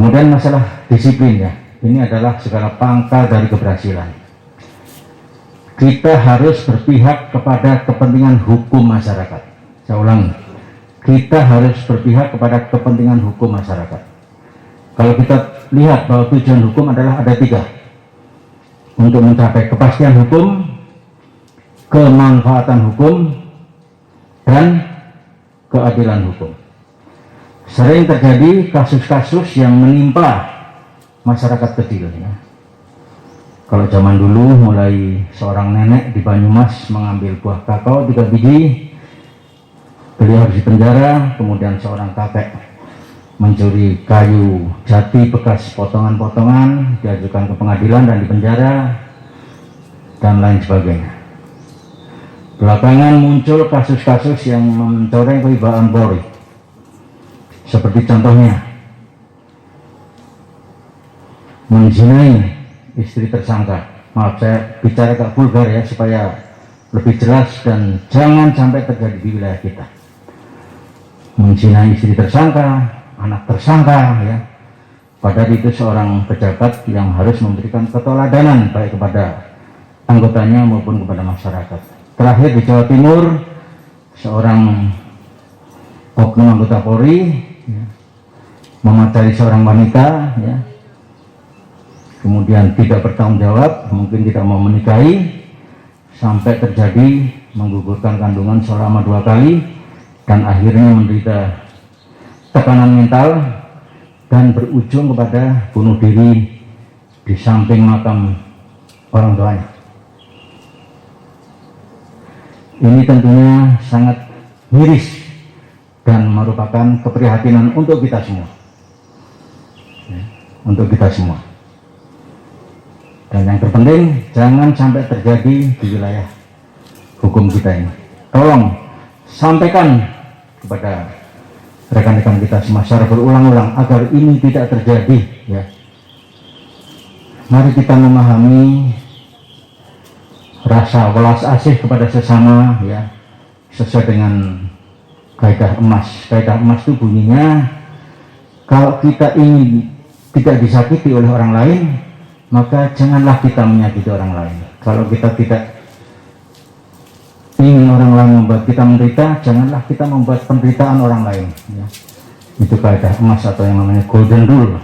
Kemudian masalah disiplin ya, ini adalah segala pangkal dari keberhasilan. Kita harus berpihak kepada kepentingan hukum masyarakat. Saya ulangi, kita harus berpihak kepada kepentingan hukum masyarakat. Kalau kita lihat bahwa tujuan hukum adalah ada 3, untuk mencapai kepastian hukum, kemanfaatan hukum, dan keadilan hukum. Sering terjadi kasus-kasus yang menimpa masyarakat kecil ya. Kalau zaman dulu mulai seorang nenek di Banyumas mengambil buah kakao 3 biji, beliau harus dipenjara. Kemudian seorang kakek mencuri kayu jati bekas potongan-potongan, diajukan ke pengadilan dan dipenjara, dan lain sebagainya. Belakangan muncul kasus-kasus yang mencoreng kewibawaan Polri, seperti contohnya menzinai istri tersangka. Maaf, saya bicara agak vulgar ya supaya lebih jelas dan jangan sampai terjadi di wilayah kita. Menzinai istri tersangka, anak tersangka ya. Padahal itu seorang pejabat yang harus memberikan keteladanan baik kepada anggotanya maupun kepada masyarakat. Terakhir di Jawa Timur, seorang oknum anggota Polri ya, memacari seorang wanita ya, kemudian tidak bertanggung jawab, mungkin tidak mau menikahi, sampai terjadi menggugurkan kandungan selama 2 kali, dan akhirnya menderita tekanan mental dan berujung kepada bunuh diri di samping makam orang tuanya. Ini tentunya sangat miris dan merupakan keprihatinan untuk kita semua ya, untuk kita semua. Dan yang terpenting, jangan sampai terjadi di wilayah hukum kita ini. Tolong sampaikan kepada rekan-rekan kita semua secara berulang-ulang agar ini tidak terjadi ya. Mari kita memahami rasa welas asih kepada sesama ya, sesuai dengan kaidah emas. Kaidah emas itu bunyinya, kalau kita ingin tidak disakiti oleh orang lain, maka janganlah kita menyakiti orang lain. Kalau kita tidak ingin orang lain membuat kita menderita, janganlah kita membuat penderitaan orang lain ya. Itu kaidah emas atau yang namanya golden rule.